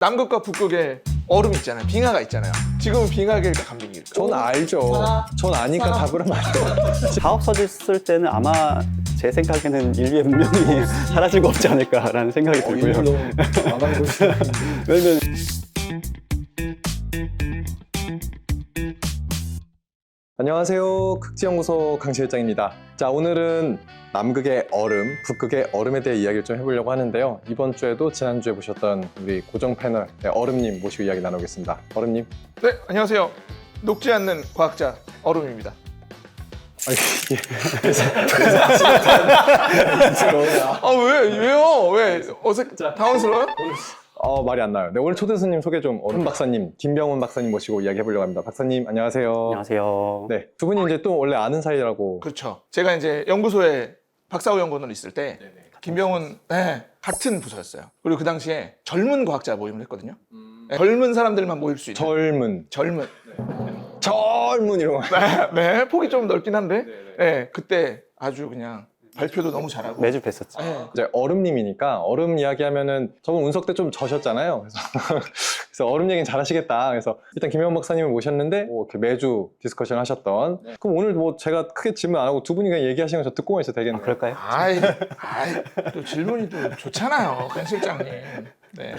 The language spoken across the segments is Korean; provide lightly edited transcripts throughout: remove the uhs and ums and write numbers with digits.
남극과 북극에 얼음 있잖아요. 빙하가 있잖아요. 지금은 빙하길까 간빙길까? 전 알죠. 전 아니까 답을 하면 안 돼요. 사업 서졌을 때는 아마 제 생각에는 인류의 문명이 사라지고 없지 않을까라는 생각이 들고요. 왜냐면 안녕하세요. 극지연구소 강실장입니다. 자, 오늘은 남극의 얼음, 북극의 얼음에 대해 이야기를 좀 해보려고 하는데요. 이번 주에도 지난주에 보셨던 우리 고정 패널 얼음님 모시고 이야기 나누겠습니다. 얼음님. 네, 안녕하세요. 녹지 않는 과학자 얼음입니다. 왜요? 왜? 당황스러워요? 말이 안 나요. 네, 오늘 초대 손님 소개 좀 얼음 박사님, 김병훈 박사님 모시고 이야기 해보려고 합니다. 박사님, 안녕하세요. 안녕하세요. 네, 두 분이 이제 또 원래 아는 사이라고. 그렇죠. 제가 이제 연구소에 박사후 연구원으로 있을 때 김병훈 같은 부서였어요. 그리고 그 당시에 젊은 과학자 모임을 했거든요. 젊은 사람들만 모일 수 있는. 젊은. 이런 거. 네, 폭이 좀 넓긴 한데, 그때 아주 그냥 발표도 너무 잘하고. 매주 뵀었죠. 이제 얼음님이니까 얼음 이야기하면은 저번 운석 때 좀 져셨잖아요. 그래서 얼음 얘기는 잘하시겠다. 그래서 일단 김영원 박사님을 모셨는데 이렇게 매주 디스커션 하셨던. 그럼 오늘 뭐 제가 크게 질문 안 하고 두 분이 그냥 얘기하시는 거 저 듣고만 있어도 되겠네요. 그럴까요? 또 질문이 또 좋잖아요, 강 실장님. 네.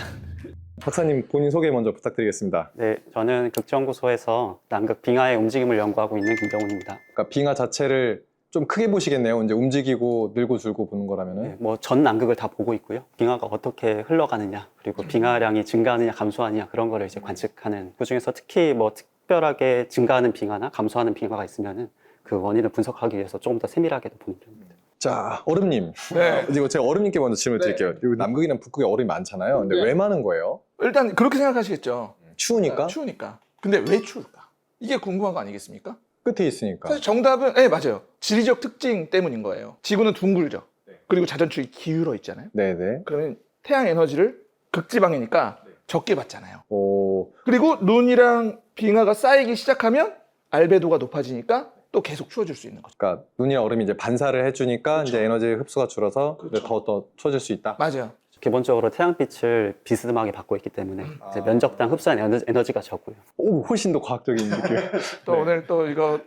박사님 본인 소개 먼저 부탁드리겠습니다. 네, 저는 극지연구소에서 남극 빙하의 움직임을 연구하고 있는 김병훈입니다. 그러니까 빙하 자체를 좀 크게 보시겠네요. 이제 움직이고 늘고 줄고 보는 거라면은. 네, 뭐 전 남극을 다 보고 있고요. 빙하가 어떻게 흘러가느냐, 그리고 빙하량이 증가하느냐, 감소하느냐 그런 거를 이제 관측하는. 그 중에서 특히 뭐 특별하게 증가하는 빙하나 감소하는 빙하가 있으면은 그 원인을 분석하기 위해서 조금 더 세밀하게도 보는 편입니다. 자, 얼음님. 네. 이거 제가 얼음님께 먼저 질문 드릴게요. 여기 남극이랑 북극에 얼음이 많잖아요. 근데 왜 많은 거예요? 일단 그렇게 생각하시겠죠. 추우니까? 추우니까. 근데 왜 추울까? 이게 궁금한 거 아니겠습니까? 끝에 있으니까. 사실 정답은 맞아요. 지리적 특징 때문인 거예요. 지구는 둥글죠. 그리고 자전축이 기울어 있잖아요. 네네. 그러면 태양 에너지를 극지방이니까 적게 받잖아요. 오, 그리고 눈이랑 빙하가 쌓이기 시작하면 알베도가 높아지니까 또 계속 추워질 수 있는 거죠. 그러니까 눈이랑 얼음이 이제 반사를 해주니까 그렇죠. 이제 에너지 흡수가 줄어서 그렇죠. 더 추워질 수 있다. 맞아요. 기본적으로 태양빛을 비스듬하게 받고 있기 때문에 이제 면적당 흡수한 에너지가 적고요. 오, 훨씬 더 과학적인 느낌. 또 오늘 또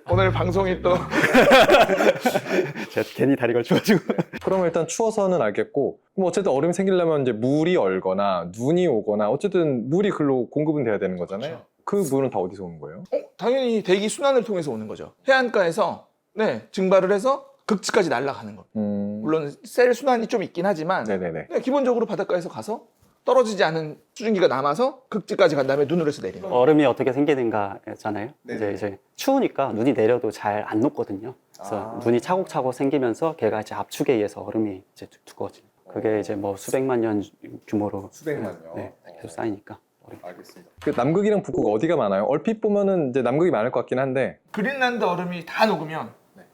오늘 방송이 또 제가 괜히 다리 걸쳐가지고. 그러면 일단 추워서는 알겠고, 그럼 어쨌든 얼음이 생기려면 이제 물이 얼거나 눈이 오거나 어쨌든 물이 글로 공급은 돼야 되는 거잖아요. 그렇죠. 그 물은 다 어디서 오는 거예요? 당연히 대기 순환을 통해서 오는 거죠. 해안가에서 증발을 해서 극지까지 날아가는 겁니다. 물론 셀 순환이 좀 있긴 하지만 네네네. 그냥 기본적으로 바닷가에서 가서 떨어지지 않은 수증기가 남아서 극지까지 간 다음에 눈으로 해서 내리는 거예요. 얼음이 어떻게 생기는가잖아요. 네네. 이제 추우니까 눈이 내려도 잘 안 녹거든요. 그래서 눈이 차곡차곡 생기면서 걔가 이제 압축에 의해서 얼음이 이제 두꺼워지는. 그게 이제 뭐 수백만 년 규모로 수백만요. 계속 쌓이니까. 알겠습니다. 그 남극이랑 북극 어디가 많아요? 얼핏 보면은 이제 남극이 많을 것 같긴 한데. 그린란드 얼음이 다 녹으면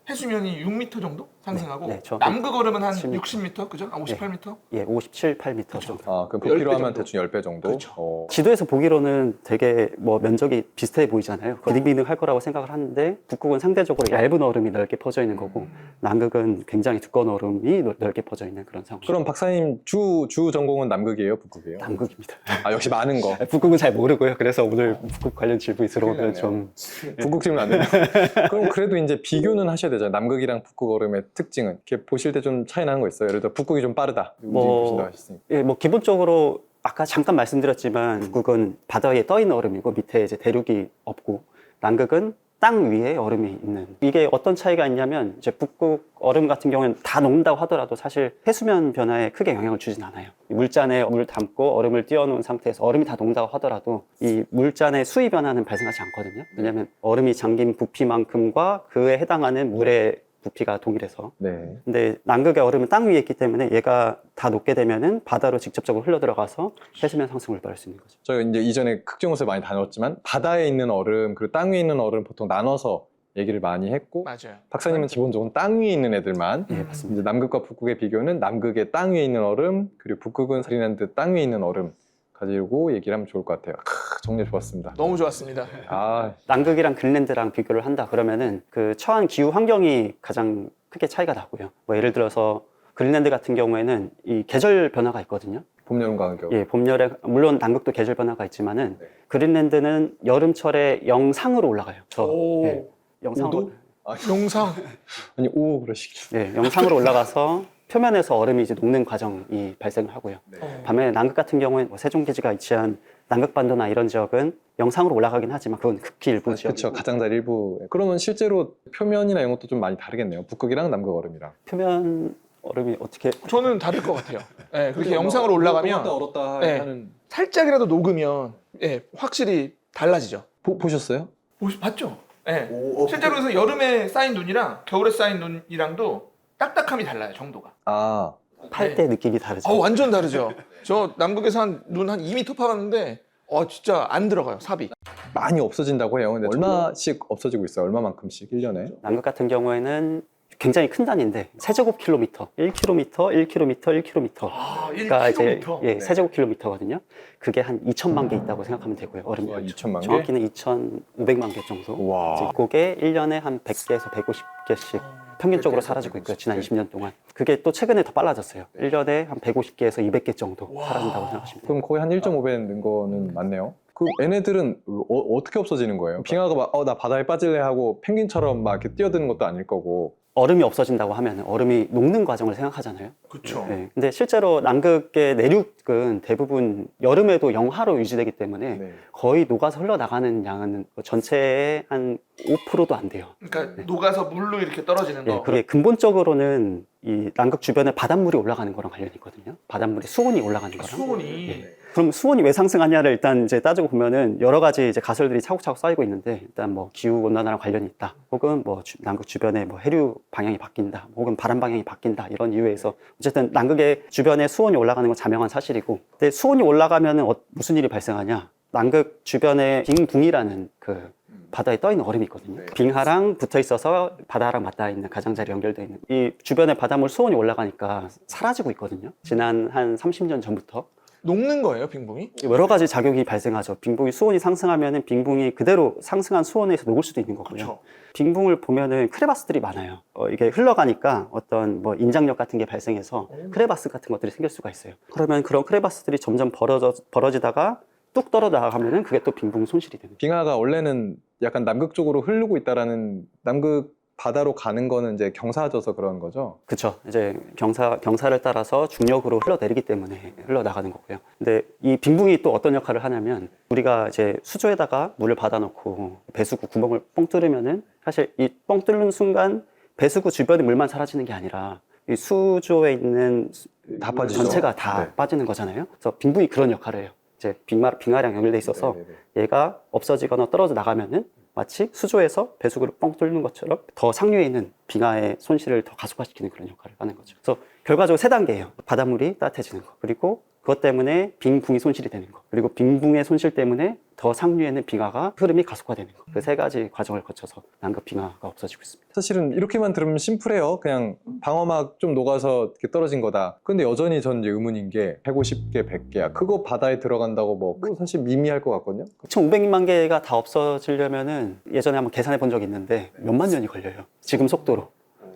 해수면이 6m 정도 상승하고 네, 저 남극 얼음은 한 10m. 60m, 그죠? 58m? 예, 57, 8m 정도. 그럼 10배 부피로 하면 정도. 대충 10배 정도? 그렇죠. 지도에서 보기로는 되게 뭐 면적이 비슷해 보이잖아요. 비등비등할 거라고 생각을 하는데 북극은 상대적으로 얇은 얼음이 넓게 퍼져 있는 거고 남극은 굉장히 두꺼운 얼음이 넓게 퍼져 있는 그런 상황. 그럼 박사님 주 전공은 남극이에요? 북극이에요? 남극입니다. 역시 많은 거. 북극은 잘 모르고요. 그래서 오늘 북극 관련 질문이 들어오면 좀 북극 질문 안 되나요? 그럼 그래도 이제 비교는 하셔야 되잖아요. 남극이랑 북극 얼음의 특징은. 이렇게 보실 때 좀 차이 나는 거 있어요? 예를 들어 북극이 좀 빠르다. 보신다고 하셨으니까. 예, 뭐 기본적으로 아까 잠깐 말씀드렸지만 북극은 바다 위에 떠 있는 얼음이고 밑에 이제 대륙이 없고 남극은 땅 위에 얼음이 있는. 이게 어떤 차이가 있냐면 이제 북극 얼음 같은 경우는 다 녹는다고 하더라도 사실 해수면 변화에 크게 영향을 주진 않아요. 물잔에 물 담고 얼음을 띄워놓은 상태에서 얼음이 다 녹는다고 하더라도 이 물잔의 수위 변화는 발생하지 않거든요. 왜냐하면 얼음이 잠긴 부피만큼과 그에 해당하는 물의 부피가 동일해서. 네. 근데 남극의 얼음은 땅 위에 있기 때문에 얘가 다 녹게 되면은 바다로 직접적으로 흘러 들어가서 해수면 상승을 막을 수 있는 거죠. 저희가 이제 이전에 극정호수에 많이 다녔지만 바다에 있는 얼음 그리고 땅 위에 있는 얼음 보통 나눠서 얘기를 많이 했고 맞아요. 박사님은 기본적으로 땅 위에 있는 애들만 예, 맞습니다. 이제 남극과 북극의 비교는 남극의 땅 위에 있는 얼음 그리고 북극은 그린란드 땅 위에 있는 얼음 가지고 얘기를 하면 좋을 것 같아요. 정리 좋았습니다. 너무 좋았습니다. 남극이랑 그린란드랑 비교를 한다 그러면은 그 처한 기후 환경이 가장 크게 차이가 나고요. 뭐 예를 들어서 그린란드 같은 경우에는 이 계절 변화가 있거든요. 봄, 여름 가격. 예, 봄, 여름, 물론 남극도 계절 변화가 있지만은 네. 그린랜드는 여름철에 영상으로 올라가요. 오. 예, 영상으로. 5도? 아, 영상. 아니, 오, 그러시길. 예, 영상으로 올라가서 표면에서 얼음이 이제 녹는 과정이 발생을 하고요. 네. 반면에 남극 같은 경우에는 뭐 세종기지가 위치한 남극반도나 이런 지역은 영상으로 올라가긴 하지만 그건 극히 일부 지역. 그렇죠. 가장자리 일부. 그러면 실제로 표면이나 이런 것도 좀 많이 다르겠네요. 북극이랑 남극 얼음이랑. 표면 얼음이 어떻게 저는 다를 것 같아요. 예, 그렇게 영상으로 올라가면 얼었다 네. 하는. 살짝이라도 녹으면 예, 확실히 달라지죠. 보셨어요? 봤죠? 예. 실제로 그래서 여름에 쌓인 눈이랑 겨울에 쌓인 눈이랑도 딱딱함이 달라요, 정도가. 아, 팔 때 느낌이 다르죠. 완전 다르죠. 저 남극에서 눈 한 2m 파봤는데 진짜 안 들어가요, 삽이. 많이 없어진다고 해요. 근데 얼마씩 없어지고 있어요? 얼마만큼씩 1년에? 남극 같은 경우에는 굉장히 큰 단위인데 세제곱킬로미터, 1km, 1km, 1km. 그러니까 이제 예, 세제곱킬로미터거든요. 그게 한 2천만 개 있다고 생각하면 되고요. 얼음이 2천만 개? 정확히는 2,500만 개 정도. 와. 이제 그게 1년에 한 100개에서 150개씩 평균적으로 사라지고 있고요. 지난 20년 동안. 그게 또 최근에 더 빨라졌어요. 1년에 한 150개에서 200개 정도 사라진다고 생각하시면 돼요. 그럼 거의 한 1.5배 는 거는 맞네요. 그 얘네들은 어떻게 없어지는 거예요? 빙하가 막 나 바다에 빠질래 하고 펭귄처럼 막 이렇게 뛰어드는 것도 아닐 거고. 얼음이 없어진다고 하면 얼음이 녹는 과정을 생각하잖아요. 그렇죠. 네. 근데 실제로 남극의 내륙은 대부분 여름에도 영하로 유지되기 때문에 네. 거의 녹아서 흘러나가는 양은 전체의 한 5%도 안 돼요. 그러니까 녹아서 물로 이렇게 떨어지는 거. 네, 그게 근본적으로는 이 남극 주변에 바닷물이 올라가는 거랑 관련이 있거든요. 바닷물의 수온이 올라가는 거랑. 수온이 예. 그럼 수온이 왜 상승하냐를 일단 이제 따지고 보면은 여러 가지 이제 가설들이 차곡차곡 쌓이고 있는데 일단 뭐 기후 온난화랑 관련이 있다. 혹은 뭐 남극 주변에 뭐 해류 방향이 바뀐다. 혹은 바람 방향이 바뀐다. 이런 이유에서 어쨌든 남극의 주변에 수온이 올라가는 건 자명한 사실이고. 근데 수온이 올라가면은 무슨 일이 발생하냐? 남극 주변에 빙붕이라는 그 바다에 떠 있는 얼음이 있거든요. 빙하랑 붙어 있어서 바다랑 맞닿아 있는 가장자리 연결되어 있는 이 주변의 바닷물 수온이 올라가니까 사라지고 있거든요. 지난 한 30년 전부터 녹는 거예요, 빙붕이? 여러 가지 작용이 발생하죠. 빙붕이 수온이 상승하면은 빙붕이 그대로 상승한 수온에서 녹을 수도 있는 거고요. 그렇죠. 빙붕을 보면은 크레바스들이 많아요. 이게 흘러가니까 어떤 뭐 인장력 같은 게 발생해서 크레바스 같은 것들이 생길 수가 있어요. 그러면 그런 크레바스들이 점점 벌어지다가 뚝 떨어져나가면은 그게 또 빙붕 손실이 되는 거예요. 빙하가 원래는 약간 남극 쪽으로 흐르고 있다라는 남극 바다로 가는 거는 이제 경사져서 그런 거죠. 그렇죠. 이제 경사를 따라서 중력으로 흘러내리기 때문에 흘러나가는 거고요. 근데 이 빙붕이 또 어떤 역할을 하냐면 우리가 이제 수조에다가 물을 받아놓고 배수구 구멍을 뻥 뚫으면은 사실 이 뻥 뚫는 순간 배수구 주변의 물만 사라지는 게 아니라 이 수조에 있는 다 빠지죠. 전체가 다 네. 빠지는 거잖아요. 그래서 빙붕이 그런 역할을 해요. 이제 빙하랑 연결돼 있어서 네네네. 얘가 없어지거나 떨어져 나가면은 마치 수조에서 배수구를 뻥 뚫는 것처럼 더 상류에 있는 빙하의 손실을 더 가속화시키는 그런 역할을 하는 거죠. 그래서 결과적으로 세 단계예요. 바닷물이 따뜻해지는 거, 그리고 그것 때문에 빙붕이 손실이 되는 거, 그리고 빙붕의 손실 때문에 더 상류에 있는 빙하가 흐름이 가속화되는 거. 그 세 가지 과정을 거쳐서 남극 빙하가 없어지고 있습니다. 사실은 이렇게만 들으면 심플해요. 그냥 방어막 좀 녹아서 이렇게 떨어진 거다. 근데 여전히 전 이제 의문인 게 150개, 100개야. 그거 바다에 들어간다고 뭐 그거 사실 미미할 것 같거든요. 2,500만 개가 다 없어지려면은 예전에 한번 계산해 본 적이 있는데 몇만 년이 걸려요. 지금 속도로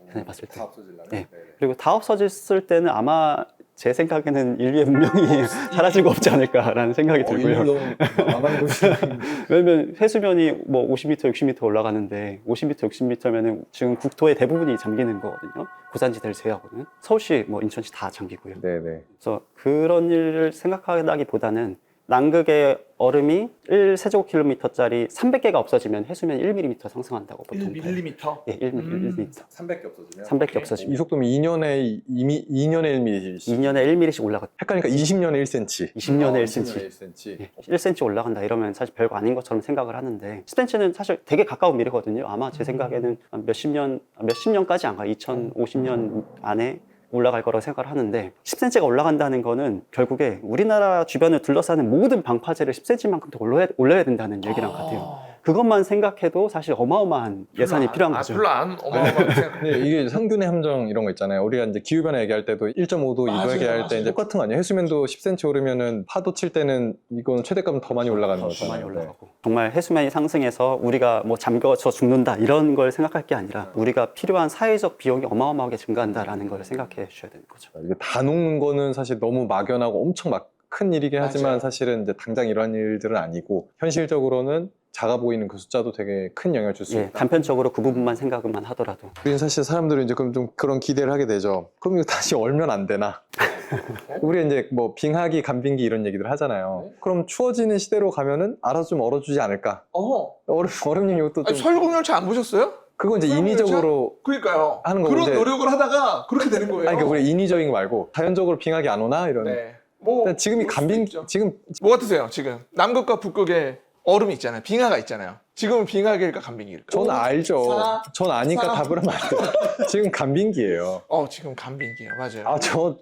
계산해 봤을 때. 없어질라면? 네. 그리고 다 없어졌을 때는 아마 제 생각에는 인류의 문명이 사라지고 없지 않을까라는 생각이 들고요. 왜냐면 해수면이 뭐 50m, 60m 올라가는데 50m, 60m면은 지금 국토의 대부분이 잠기는 거거든요. 고산지대를 제외하고는. 서울시, 뭐 인천시 다 잠기고요. 네네. 그래서 그런 일을 생각하기보다는 남극의 얼음이 1세제곱킬로미터짜리 300개가 없어지면 해수면이 1mm 상승한다고 보통 봐요. 1mm? 예, 1mm. 300개 없어지면? 300개 없어지면. 이 속도면 2년에 1mm씩. 2년에 1mm씩 올라가. 헷갈리니까 20년에 1cm. 20년에 1cm. 1cm. 예, 1cm 올라간다 이러면 사실 별거 아닌 것처럼 생각을 하는데 10cm는 사실 되게 가까운 미래거든요. 아마 제 생각에는 몇십 년까지 안 가요. 2050년 안에 올라갈 거라고 생각을 하는데 10cm가 올라간다는 거는 결국에 우리나라 주변을 둘러싸는 모든 방파제를 10cm만큼 더 올려야 된다는 얘기랑 같아요. 그것만 생각해도 사실 어마어마한 예산이 필요한 거죠. 별로 안 어마어마하게 생각. 근데 이게 상균의 함정 이런 거 있잖아요. 우리가 이제 기후변화 얘기할 때도 1.5도, 2도 맞아요, 얘기할 때 맞아요. 이제 똑같은 거 아니에요? 해수면도 10cm 오르면은 파도 칠 때는 이건 최대값은 더 많이 올라가는 더 거잖아요. 많이 올라가고 정말 해수면이 상승해서 우리가 뭐 잠겨서 죽는다 이런 걸 생각할 게 아니라 우리가 필요한 사회적 비용이 어마어마하게 증가한다라는 걸 생각해 주셔야 되는 거죠. 이게 다 녹는 거는 사실 너무 막연하고 엄청 막 큰 일이긴 하지만 맞아요. 사실은 이제 당장 이런 일들은 아니고 현실적으로는 작아 보이는 그 숫자도 되게 큰 영향을 줄 수 예, 있다. 단편적으로 그 부분만 생각만 하더라도 우리는 사실 사람들은 이제 그럼 좀 그런 기대를 하게 되죠. 그럼 이거 다시 얼면 안 되나? 우리 이제 뭐 빙하기, 간빙기 이런 얘기들 하잖아요. 네. 그럼 추워지는 시대로 가면은 알아서 좀 얼어주지 않을까? 얼음님 이것도 좀 설국열차 안 보셨어요? 그건 이제 설국열차? 인위적으로 그러니까요. 하는 거고, 그런 이제- 노력을 하다가 그렇게 되는 거예요. 아니 그러니까 우리 인위적인 거 말고 자연적으로 빙하기 안 오나 이런. 네. 뭐 근데 지금이 그럴 수도 간빙 있죠. 지금 뭐 같으세요? 지금 남극과 북극에 얼음이 있잖아요. 빙하가 있잖아요. 지금은 빙하기일까 간빙기일까? 전 알죠. 사, 전 아니까 사. 답을 하면 안 돼요. 지금 간빙기예요. 지금 간빙기예요. 맞아요. 아 저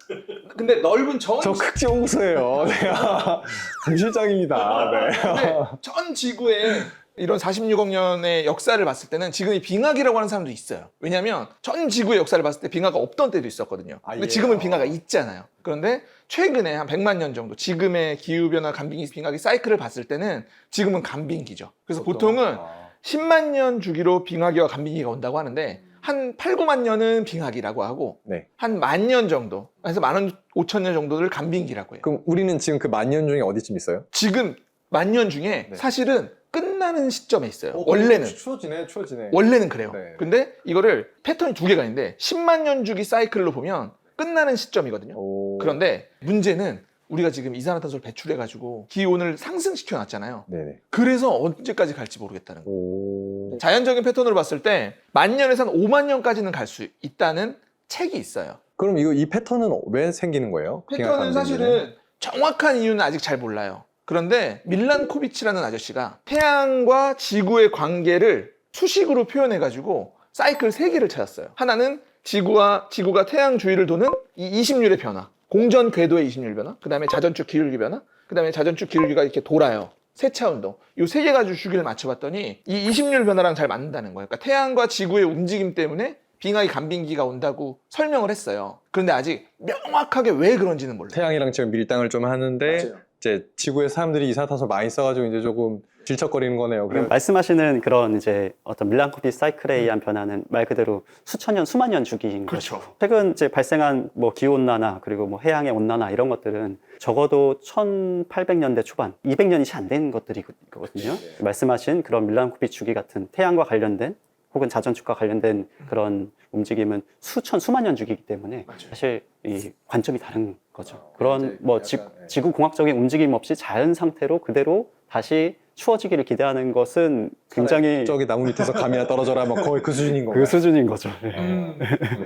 근데 넓은 전 극지연구소예요. 내가 부실장입니다. 네. 근데 전 지구의 이런 46억 년의 역사를 봤을 때는 지금 이 빙하기라고 하는 사람도 있어요. 왜냐하면 전 지구의 역사를 봤을 때 빙하가 없던 때도 있었거든요. 근데 예. 지금은 빙하가 있잖아요. 그런데 최근에 한 100만 년 정도 지금의 기후변화 간빙기 빙하기 사이클을 봤을 때는 지금은 간빙기죠. 그래서 보통은 10만 년 주기로 빙하기와 간빙기가 온다고 하는데 한 8, 9만 년은 빙하기라고 하고 네. 한 10,000년 정도, 그래서 15,000년 정도를 간빙기라고 해요. 그럼 우리는 지금 그 만년 중에 어디쯤 있어요? 지금 10,000년 중에 네. 사실은 끝나는 시점에 있어요. 원래는. 추워지네. 원래는 그래요. 네. 근데 이거를 패턴이 두 개가 있는데 10만 년 주기 사이클로 보면 끝나는 시점이거든요. 그런데 문제는 우리가 지금 이산화탄소를 배출해가지고 기온을 상승시켜 놨잖아요. 네네. 그래서 언제까지 갈지 모르겠다는 거예요. 오. 자연적인 패턴으로 봤을 때 10,000년에서 한 5만 년까지는 갈 수 있다는 책이 있어요. 그럼 이 패턴은 왜 생기는 거예요? 패턴은 사실은 정확한 이유는 아직 잘 몰라요. 그런데 밀란코비치라는 아저씨가 태양과 지구의 관계를 수식으로 표현해가지고 사이클 3개를 찾았어요. 하나는 지구가 태양 주위를 도는 이 20률의 변화, 공전 궤도의 20률 변화, 그 다음에 자전축 기울기 변화, 그 다음에 자전축 기울기가 이렇게 돌아요. 세차 운동. 이 3개 가지고 주기를 맞춰봤더니 이 20률 변화랑 잘 맞는다는 거예요. 그러니까 태양과 지구의 움직임 때문에 빙하기 간빙기가 온다고 설명을 했어요. 그런데 아직 명확하게 왜 그런지는 몰라요. 태양이랑 지금 밀당을 좀 하는데 이제 지구에 사람들이 이산화탄소 많이 써가지고 이제 조금 질척거리는 거네요. 그래. 말씀하시는 그런 이제 어떤 밀란코비 사이클에 의한 변화는 말 그대로 수천 년, 수만 년 주기인 그렇죠. 거죠. 최근 이제 발생한 뭐 기후 온난화 그리고 뭐 해양의 온난화 이런 것들은 적어도 1800년대 초반, 200년이 채 안 된 것들이거든요. 말씀하신 그런 밀란코비 주기 같은 태양과 관련된 혹은 자전축과 관련된 그런 움직임은 수만 년 주기이기 때문에 사실 이 관점이 다른 거죠. 그런 뭐 지구 공학적인 움직임 없이 자연 상태로 그대로 다시 추워지기를 기대하는 것은 굉장히 저기 나무 밑에서 감이나 떨어져라 뭐 거의 그 수준인 거예요. 그 수준인 거죠.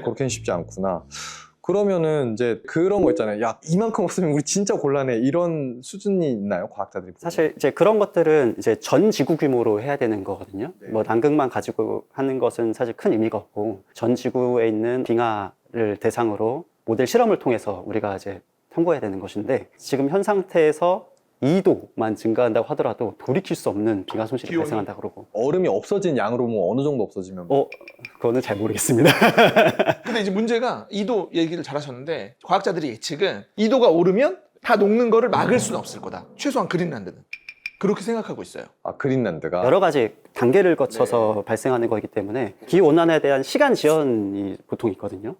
그렇게는 쉽지 않구나. 그러면은 이제 그런 거 있잖아요. 야, 이만큼 없으면 우리 진짜 곤란해. 이런 수준이 있나요? 과학자들이 보기에? 사실 이제 그런 것들은 이제 전 지구 규모로 해야 되는 거거든요. 뭐 남극만 가지고 하는 것은 사실 큰 의미가 없고 전 지구에 있는 빙하를 대상으로 모델 실험을 통해서 우리가 이제 탐구해야 되는 것인데 지금 현 상태에서 2도만 증가한다고 하더라도 돌이킬 수 없는 빙하 손실이 기온이. 발생한다 그러고 얼음이 없어진 양으로 뭐 어느 정도 없어지면 그거는 잘 모르겠습니다. 근데 이제 문제가 2도 얘기를 잘하셨는데 과학자들이 예측은 2도가 오르면 다 녹는 거를 막을 수는 없을 거다. 최소한 그린란드는. 그렇게 생각하고 있어요. 그린란드가 여러 가지 단계를 거쳐서 발생하는 거기 때문에 기후온난화에 대한 시간 지연이 보통 있거든요.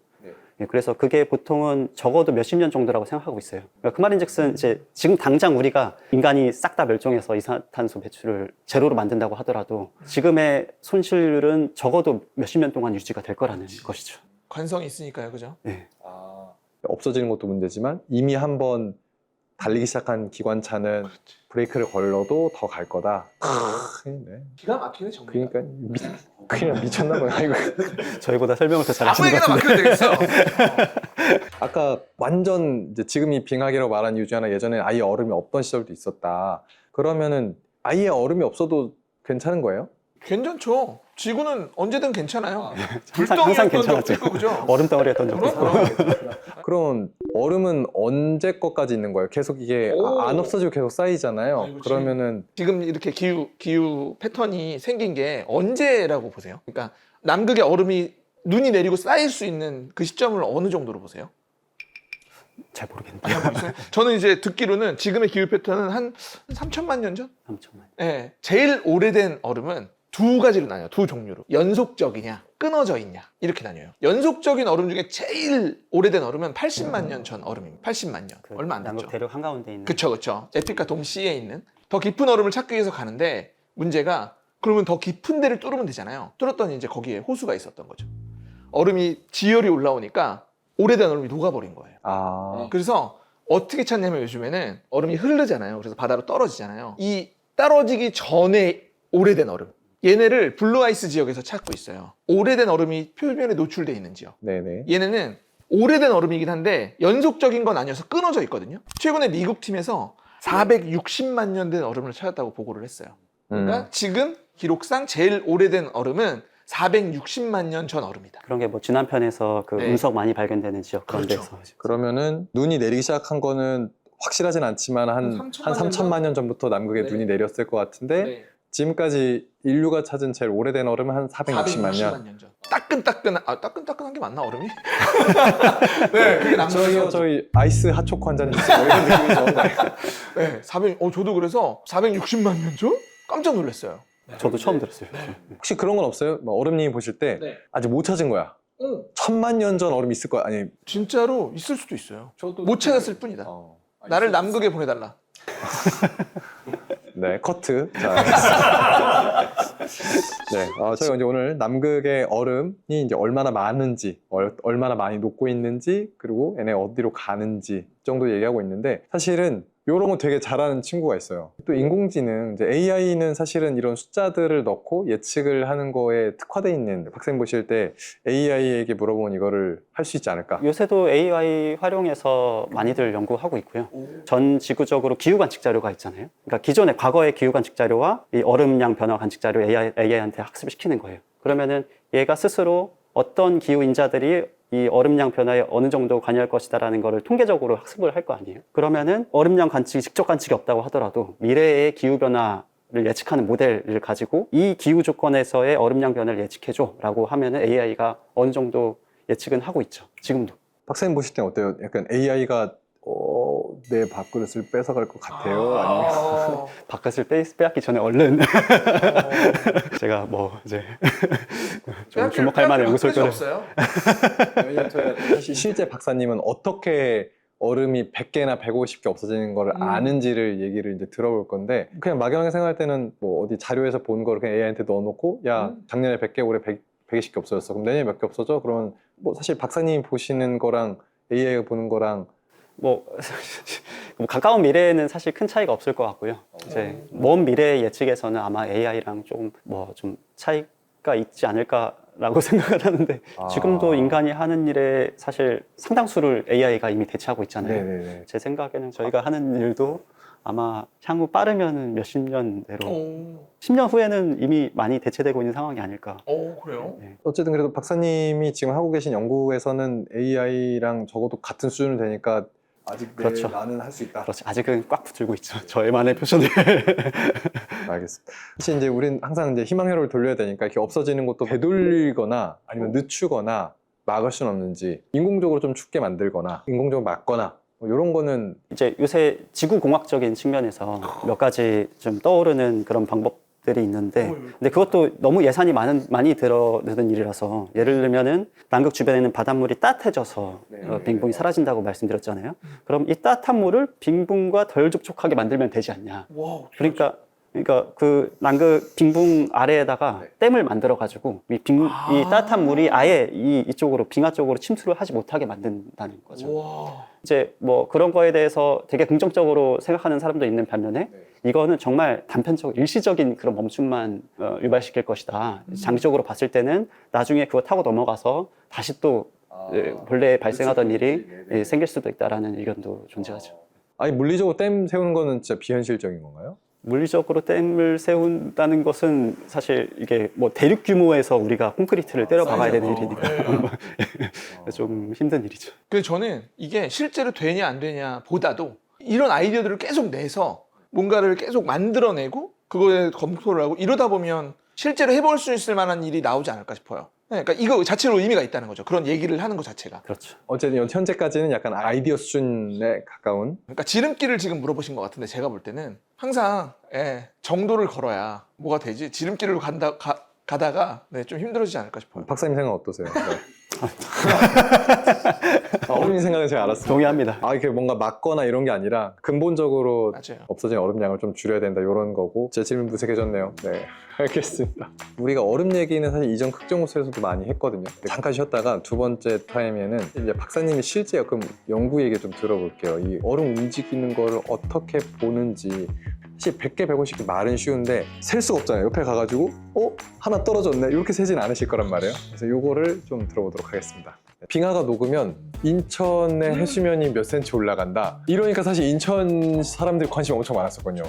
예, 그래서 그게 보통은 적어도 몇십 년 정도라고 생각하고 있어요. 그러니까 그 말인즉슨 이제 지금 당장 우리가 인간이 싹 다 멸종해서 이산화탄소 배출을 제로로 만든다고 하더라도 지금의 손실은 적어도 몇십 년 동안 유지가 될 거라는 것이죠. 관성이 있으니까요, 그죠? 네. 없어지는 것도 문제지만 이미 한번 달리기 시작한 기관차는 브레이크를 걸러도 더 갈 거다. 네. 기가 막히네 정말. 그러니까 그냥 미쳤나 봐요. 이거. 저희보다 설명을 더 아무 잘하시는 것 얘기나 같은데. 막혀도 되겠어. 아까 완전 이제 지금 이 빙하기라고 말한 이유 중에 하나 예전에 아예 얼음이 없던 시절도 있었다. 그러면은 아예 얼음이 없어도 괜찮은 거예요? 괜찮죠. 지구는 언제든 괜찮아요. 항상 괜찮았죠. 없고, 그죠? 얼음 덩어리였던 적도 있고. 그럼 얼음은 언제 것까지 있는 거예요? 계속 이게 오. 안 없어지고 계속 쌓이잖아요. 아이고, 그러면은 지금 이렇게 기후 패턴이 생긴 게 언제라고 보세요? 그러니까 남극의 얼음이 눈이 내리고 쌓일 수 있는 그 시점을 어느 정도로 보세요? 잘 모르겠는데. 저는 이제 듣기로는 지금의 기후 패턴은 한 3천만 년 전? 3천만. 네. 제일 오래된 얼음은 두 가지로 나뉘어요. 두 종류로. 연속적이냐, 끊어져 있냐 이렇게 나뉘어요. 연속적인 얼음 중에 제일 오래된 얼음은 80만 년 전 얼음입니다. 80만 년. 얼마 안 됐죠. 남극 대륙 한가운데 있는. 그쵸. 에픽과 동시에 있는 더 깊은 얼음을 찾기 위해서 가는데 문제가 그러면 더 깊은 데를 뚫으면 되잖아요. 뚫었더니 이제 거기에 호수가 있었던 거죠. 얼음이 지열이 올라오니까 오래된 얼음이 녹아버린 거예요. 그래서 어떻게 찾냐면 요즘에는 얼음이 흐르잖아요. 그래서 바다로 떨어지잖아요. 이 떨어지기 전에 오래된 얼음. 얘네를 블루아이스 지역에서 찾고 있어요. 오래된 얼음이 표면에 노출돼 있는 지역. 네네. 얘네는 오래된 얼음이긴 한데 연속적인 건 아니어서 끊어져 있거든요. 최근에 미국 팀에서 460만 년 된 얼음을 찾았다고 보고를 했어요. 그러니까 지금 기록상 제일 오래된 얼음은 460만 년 전 얼음이다. 그런 게 뭐 지난 편에서 그 네. 운석 많이 발견되는 지역 그런 그렇죠. 데서. 그러면은 눈이 내리기 시작한 거는 확실하진 않지만 한 3천만 년 전부터 남극에 네. 눈이 내렸을 것 같은데 지금까지 인류가 찾은 제일 오래된 얼음은 한 460만 년. 전. 따끈따끈한 게 맞나 얼음이? 네, 그게 남극에서 저희 아이스 핫초코 한 잔 있어요. 이런 느낌이죠. 네, 저도 그래서 460만 년 전? 깜짝 놀랐어요. 저도 처음 들었어요. 혹시 그런 건 없어요? 뭐 얼음님이 보실 때 네. 아직 못 찾은 거야. 1000만 년 전 얼음이 있을 거야. 아니, 진짜로 있을 수도 있어요. 못 찾았을 뿐이다. 나를 남극에 보내달라. 네, 커트. 자, 네, 저희가 이제 오늘 남극의 얼음이 이제 얼마나 많은지, 얼마나 많이 녹고 있는지, 그리고 얘네 어디로 가는지 정도 얘기하고 있는데 사실은 이런 거 되게 잘하는 친구가 있어요. 또 인공지능, 이제 AI는 사실은 이런 숫자들을 넣고 예측을 하는 거에 특화되어 있는 학생 보실 때 AI에게 물어보면 이거를 할 수 있지 않을까? 요새도 AI 활용해서 많이들 연구하고 있고요. 전 지구적으로 기후 관측 자료가 있잖아요. 그러니까 기존의 과거의 기후 관측 자료와 이 얼음량 변화 관측 자료 AI한테 학습을 시키는 거예요. 그러면은 얘가 스스로 어떤 기후 인자들이 이 얼음량 변화에 어느 정도 관여할 것이다라는 거를 통계적으로 학습을 할 거 아니에요. 그러면은 얼음량 관측이 직접 관측이 없다고 하더라도 미래의 기후 변화를 예측하는 모델을 가지고 이 기후 조건에서의 얼음량 변화를 예측해줘 라고 하면은 AI가 어느 정도 예측은 하고 있죠. 지금도. 박사님 보실 땐 어때요? 약간 AI가 내 밥그릇을 뺏어갈 것 같아요? 아니면 바깥을 빼앗기 전에 얼른 제가 뭐 이제 좀 주목할 만한 연구소들을 없어요. 왜냐면 사실 실제 박사님은 어떻게 얼음이 100개나 150개 없어지는 걸 아는지를 얘기를 이제 들어볼 건데 그냥 막연하게 생각할 때는 뭐 어디 자료에서 본 거를 그냥 AI한테 넣어놓고 야 작년에 100개 올해 120개 없어졌어. 그럼 내년에 몇 개 없어져? 그러면 뭐 사실 박사님이 보시는 거랑 AI가 보는 거랑 뭐 가까운 미래에는 사실 큰 차이가 없을 것 같고요. 이제 먼 미래 예측에서는 아마 AI랑 좀 뭐 좀 차이가 있지 않을까라고 생각을 하는데 지금도 인간이 하는 일에 사실 상당수를 AI가 이미 대체하고 있잖아요. 네네네. 제 생각에는 저희가 하는 일도 아마 향후 빠르면 몇십 년 내로 10년 후에는 이미 많이 대체되고 있는 상황이 아닐까. 그래요? 어쨌든 그래도 박사님이 지금 하고 계신 연구에서는 AI랑 적어도 같은 수준이 되니까 아직 그렇죠. 나는 할 수 있다. 그렇지. 아직은 꽉 붙들고 있죠. 저희만의 표현을. 알겠습니다. 사실 이제 우린 항상 이제 희망회로를 돌려야 되니까 이렇게 없어지는 것도 되돌리거나 아니면 늦추거나 막을 수는 없는지 인공적으로 좀 춥게 만들거나 인공적으로 막거나 뭐 이런 거는 이제 요새 지구공학적인 측면에서 몇 가지 좀 떠오르는 그런 방법들이 있는데 근데 그것도 너무 예산이 많이 들어드는 일이라서 예를 들면은 남극 주변에 있는 바닷물이 따뜻해져서 빙봉이 사라진다고 말씀드렸잖아요. 그럼 이 따뜻한 물을 빙봉과 덜 접촉하게 만들면 되지 않냐. 그러니까 그 남극 빙봉 아래에다가 댐을 만들어 가지고 이 따뜻한 물이 아예 이쪽으로 빙하 쪽으로 침투를 하지 못하게 만든다는 거죠. 이제 뭐 그런 거에 대해서 되게 긍정적으로 생각하는 사람도 있는 반면에 이거는 정말 단편적 일시적인 그런 멈춤만 유발시킬 것이다. 장기적으로 봤을 때는 나중에 그거 타고 넘어가서 다시 또 본래 발생하던 일이 생길 수도 있다라는 의견도 존재하죠. 아니 물리적으로 댐 세우는 거는 진짜 비현실적인 건가요? 물리적으로 댐을 세운다는 것은 사실 이게 뭐 대륙 규모에서 우리가 콘크리트를 때려 박아야 되는 일이니까 좀 힘든 일이죠. 그래서 저는 이게 실제로 되냐 안 되냐 보다도 이런 아이디어들을 계속 내서 뭔가를 계속 만들어내고 그거에 검토를 하고 이러다 보면 실제로 해볼 수 있을 만한 일이 나오지 않을까 싶어요. 그러니까 이거 자체로 의미가 있다는 거죠. 그런 얘기를 하는 것 자체가. 그렇죠. 어쨌든 현재까지는 약간 아이디어 수준에 가까운. 그러니까 지름길을 지금 물어보신 것 같은데 제가 볼 때는 항상 정도를 걸어야 뭐가 되지. 지름길을 가다가 좀 힘들어지지 않을까 싶어요. 박사님 생각 어떠세요? 어른이 생각은 제가 알았어요. 동의합니다. 이게 뭔가 막거나 이런 게 아니라 근본적으로 맞아요. 없어진 얼음량을 좀 줄여야 된다 이런 거고. 제 질문 무색해졌네요. 네, 알겠습니다. 우리가 얼음 얘기는 사실 이전 극정호수에서도 많이 했거든요. 잠깐 쉬었다가 두 번째 타임에는 이제 박사님이 실제 그럼 연구 얘기 좀 들어볼게요. 이 얼음 움직이는 거를 어떻게 보는지. 사실 100개, 150개 말은 쉬운데 셀 수가 없잖아요. 옆에 가가지고 하나 떨어졌네 이렇게 세진 않으실 거란 말이에요. 그래서 요거를 좀 들어보도록 하겠습니다. 빙하가 녹으면 인천의 해수면이 몇 센치 올라간다. 이러니까 사실 인천 사람들이 관심이 엄청 많았었거든요.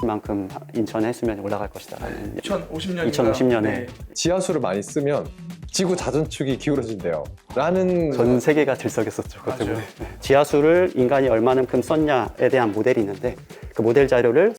그만큼 인천 해수면이 올라갈 것이다. 2050년인가? 2050년에 지하수를 많이 쓰면 지구 자전축이 기울어진대요. 라는 전 세계가 들썩였었죠. 그것 맞아요. 때문에. 지하수를 인간이 얼마만큼 썼냐에 대한 모델이 있는데 그 모델 자료를